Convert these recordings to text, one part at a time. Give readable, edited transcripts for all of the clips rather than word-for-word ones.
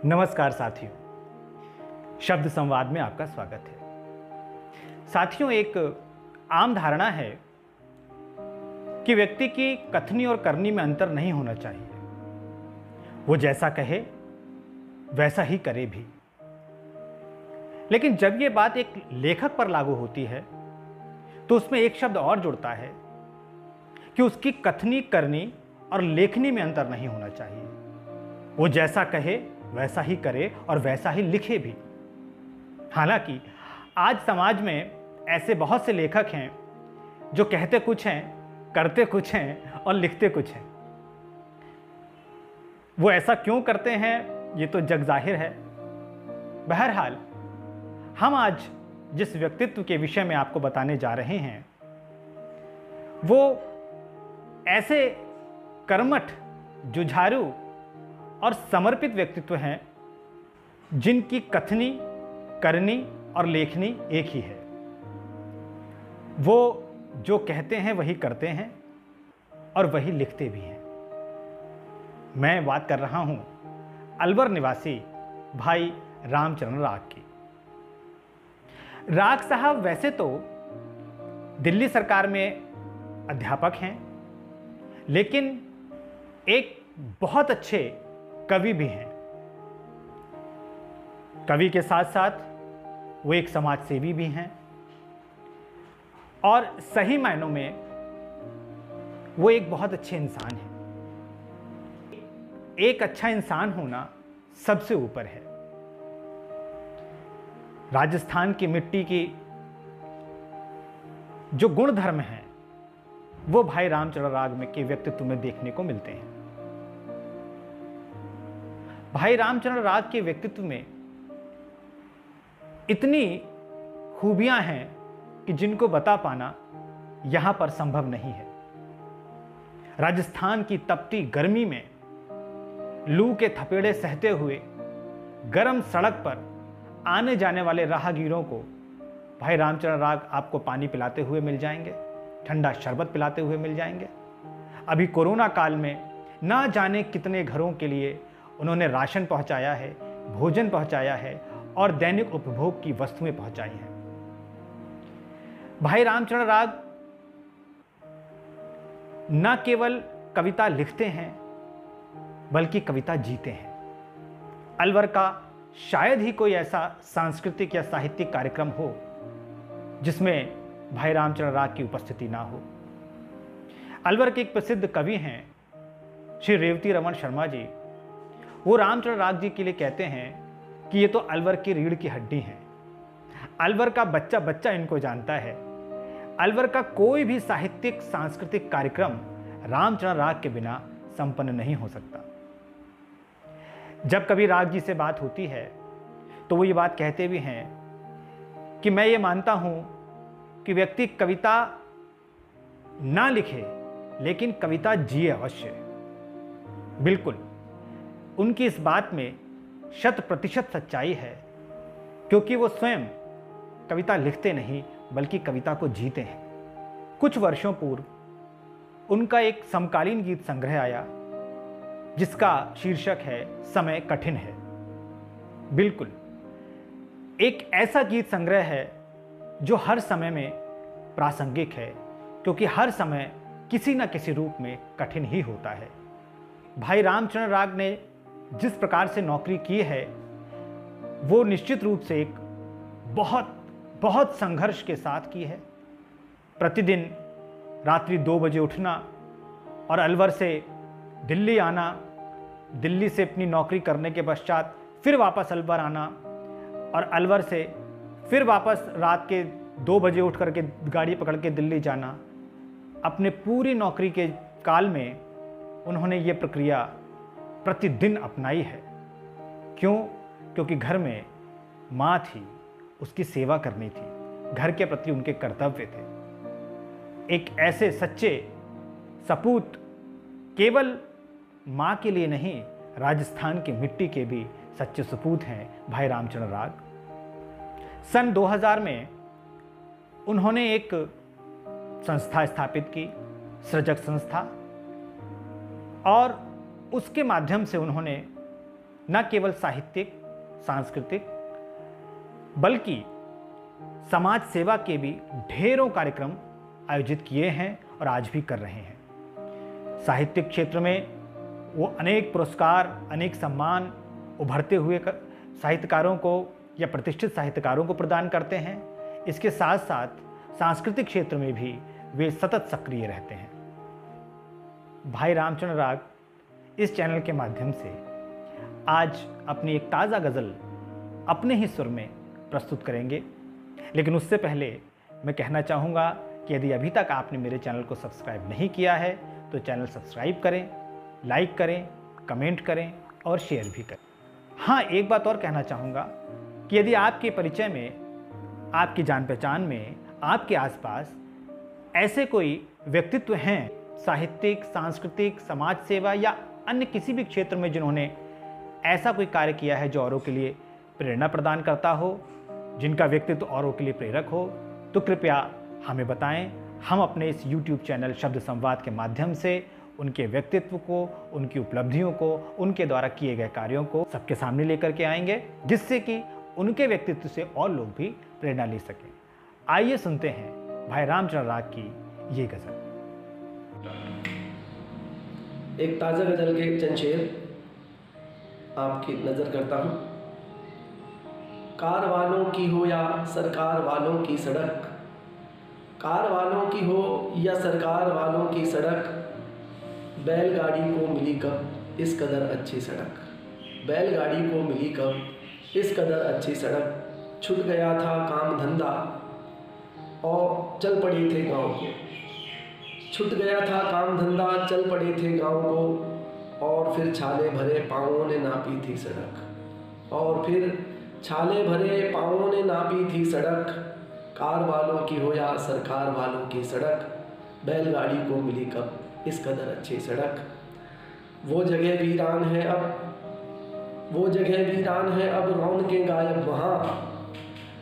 नमस्कार साथियों, शब्द संवाद में आपका स्वागत है। साथियों, एक आम धारणा है कि व्यक्ति की कथनी और करनी में अंतर नहीं होना चाहिए। वो जैसा कहे वैसा ही करे भी। लेकिन जब ये बात एक लेखक पर लागू होती है तो उसमें एक शब्द और जुड़ता है कि उसकी कथनी, करनी और लेखनी में अंतर नहीं होना चाहिए। वो जैसा कहे वैसा ही करे और वैसा ही लिखे भी। हालांकि आज समाज में ऐसे बहुत से लेखक हैं जो कहते कुछ हैं, करते कुछ हैं और लिखते कुछ हैं। वो ऐसा क्यों करते हैं ये तो जग जाहिर है। बहरहाल, हम आज जिस व्यक्तित्व के विषय में आपको बताने जा रहे हैं वो ऐसे कर्मठ, जुझारू और समर्पित व्यक्तित्व हैं जिनकी कथनी, करनी और लेखनी एक ही है। वो जो कहते हैं वही करते हैं और वही लिखते भी हैं। मैं बात कर रहा हूं अलवर निवासी भाई रामचरण राग की। राग साहब वैसे तो दिल्ली सरकार में अध्यापक हैं, लेकिन एक बहुत अच्छे कवि भी हैं। कवि के साथ साथ वो एक समाज सेवी भी हैं और सही मायनों में वो एक बहुत अच्छे इंसान हैं। एक अच्छा इंसान होना सबसे ऊपर है। राजस्थान की मिट्टी की जो गुण धर्म हैं वो भाई रामचरण राग में के व्यक्तित्व में देखने को मिलते हैं। भाई रामचरण राग के व्यक्तित्व में इतनी खूबियां हैं कि जिनको बता पाना यहां पर संभव नहीं है। राजस्थान की तपती गर्मी में लू के थपेड़े सहते हुए गर्म सड़क पर आने जाने वाले राहगीरों को भाई रामचरण राग आपको पानी पिलाते हुए मिल जाएंगे, ठंडा शरबत पिलाते हुए मिल जाएंगे। अभी कोरोना काल में ना जाने कितने घरों के लिए उन्होंने राशन पहुंचाया है, भोजन पहुंचाया है और दैनिक उपभोग की वस्तुएं पहुंचाई हैं। भाई रामचरण राग न केवल कविता लिखते हैं बल्कि कविता जीते हैं। अलवर का शायद ही कोई ऐसा सांस्कृतिक या साहित्यिक कार्यक्रम हो जिसमें भाई रामचरण राग की उपस्थिति ना हो। अलवर के एक प्रसिद्ध कवि हैं श्री रेवती रमन शर्मा जी। वो रामचरण राग जी के लिए कहते हैं कि ये तो अलवर की रीढ़ की हड्डी हैं। अलवर का बच्चा बच्चा इनको जानता है। अलवर का कोई भी साहित्यिक, सांस्कृतिक कार्यक्रम रामचरण राग के बिना संपन्न नहीं हो सकता। जब कभी राग जी से बात होती है तो वो ये बात कहते भी हैं कि मैं ये मानता हूं कि व्यक्ति कविता ना लिखे लेकिन कविता जिए अवश्य। बिल्कुल, उनकी इस बात में 100% सच्चाई है, क्योंकि वो स्वयं कविता लिखते नहीं बल्कि कविता को जीते हैं। कुछ वर्षों पूर्व उनका एक समकालीन गीत संग्रह आया जिसका शीर्षक है समय कठिन है। बिल्कुल, एक ऐसा गीत संग्रह है जो हर समय में प्रासंगिक है, क्योंकि हर समय किसी न किसी रूप में कठिन ही होता है। भाई रामचरण राग ने जिस प्रकार से नौकरी की है वो निश्चित रूप से एक बहुत बहुत संघर्ष के साथ की है। प्रतिदिन रात्रि 2 बजे उठना और अलवर से दिल्ली आना, दिल्ली से अपनी नौकरी करने के पश्चात फिर वापस अलवर आना और अलवर से फिर वापस रात के 2 बजे उठ करके गाड़ी पकड़ के दिल्ली जाना। अपने पूरी नौकरी के काल में उन्होंने ये प्रक्रिया प्रतिदिन अपनाई है। क्यों? क्योंकि घर में माँ थी, उसकी सेवा करनी थी, घर के प्रति उनके कर्तव्य थे। एक ऐसे सच्चे सपूत केवल माँ के लिए नहीं, राजस्थान की मिट्टी के भी सच्चे सपूत हैं भाई रामचरण राग। सन 2000 में उन्होंने एक संस्था स्थापित की, सृजक संस्था, और उसके माध्यम से उन्होंने न केवल साहित्यिक सांस्कृतिक बल्कि समाज सेवा के भी ढेरों कार्यक्रम आयोजित किए हैं और आज भी कर रहे हैं। साहित्यिक क्षेत्र में वो अनेक पुरस्कार, अनेक सम्मान उभरते हुए साहित्यकारों को या प्रतिष्ठित साहित्यकारों को प्रदान करते हैं। इसके साथ साथ सांस्कृतिक क्षेत्र में भी वे सतत सक्रिय रहते हैं। भाई रामचंद्र राग इस चैनल के माध्यम से आज अपनी एक ताज़ा गज़ल अपने ही सुर में प्रस्तुत करेंगे, लेकिन उससे पहले मैं कहना चाहूँगा कि यदि अभी तक आपने मेरे चैनल को सब्सक्राइब नहीं किया है तो चैनल सब्सक्राइब करें, लाइक करें, कमेंट करें और शेयर भी करें। हाँ, एक बात और कहना चाहूँगा कि यदि आपके परिचय में, आपकी जान पहचान में, आपके आसपास ऐसे कोई व्यक्तित्व हैं साहित्यिक, सांस्कृतिक, समाज सेवा या अन्य किसी भी क्षेत्र में जिन्होंने ऐसा कोई कार्य किया है जो औरों के लिए प्रेरणा प्रदान करता हो, जिनका व्यक्तित्व औरों के लिए प्रेरक हो, तो कृपया हमें बताएं। हम अपने इस YouTube चैनल शब्द संवाद के माध्यम से उनके व्यक्तित्व को, उनकी उपलब्धियों को, उनके द्वारा किए गए कार्यों को सबके सामने लेकर के आएंगे, जिससे कि उनके व्यक्तित्व से और लोग भी प्रेरणा ले सकें। आइए सुनते हैं भाई रामचंद्र राग की ये गज़ल। एक ताज़ा गज़ल के चंद शेर आपकी नज़र करता हूँ। कार वालों की हो या सरकार वालों की सड़क, कार वालों की हो या सरकार वालों की सड़क, बैलगाड़ी को मिली कब इस कदर अच्छी सड़क, बैलगाड़ी को मिली कब इस कदर अच्छी सड़क, छूट गया था काम धंधा और चल पड़े थे गाँव को, छूट गया था काम धंधा चल पड़े थे गाँव को, और फिर छाले भरे पाँवों ने नापी थी सड़क, और फिर छाले भरे पाँवों ने नापी थी सड़क, कार वालों की हो या सरकार वालों की सड़क, बैलगाड़ी को मिली कब इस कदर अच्छी सड़क। वो जगह वीरान है अब, वो जगह वीरान है अब रौनकें गायब वहाँ,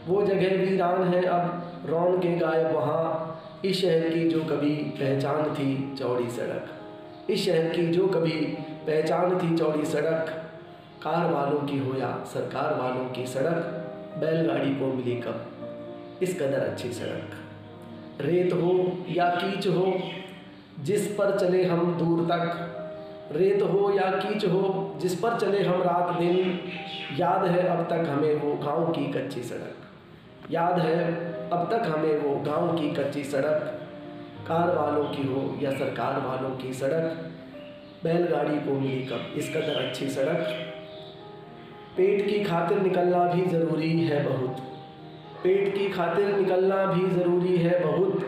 वो जगह वीरान है अब रौनकें गायब वहाँ, इस शहर की जो कभी पहचान थी चौड़ी सड़क, इस शहर की जो कभी पहचान थी चौड़ी सड़क, कार वालों की हो या सरकार वालों की सड़क, बैलगाड़ी को मिली कब इस कदर अच्छी सड़क। रेत हो या कीच हो जिस पर चले हम दूर तक, रेत हो या कीच हो जिस पर चले हम रात दिन, याद है अब तक हमें वो गाँव की कच्ची सड़क, याद है अब तक हमें वो गाँव की कच्ची सड़क, कार वालों की हो या सरकार वालों की सड़क, बैलगाड़ी को मिली कब इस कदर अच्छी सड़क। पेट की खातिर निकलना भी ज़रूरी है बहुत, पेट की खातिर निकलना भी ज़रूरी है बहुत,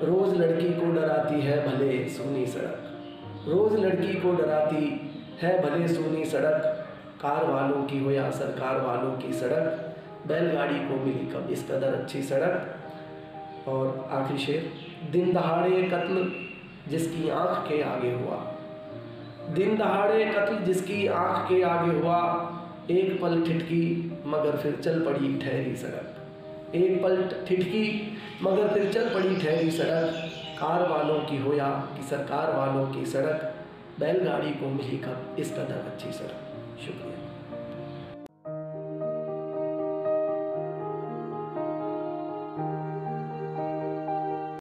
रोज़ लड़की को डराती है भले सूनी सड़क, रोज़ लड़की को डराती है भले सूनी सड़क, कार वालों की हो या सरकार वालों की सड़क, बैलगाड़ी को मिली कब इस कदर अच्छी सड़क। और आखिरी शेर, दिन दहाड़े कत्ल जिसकी आँख के आगे हुआ, दिन दहाड़े कत्ल जिसकी आँख के आगे हुआ, एक पल ठिठकी मगर फिर चल पड़ी ठहरी सड़क, एक पल ठिठकी मगर फिर चल पड़ी ठहरी सड़क, कार वालों की हो या कि सरकार वालों की सड़क, बैलगाड़ी को मिली कब इस कदर अच्छी सड़क।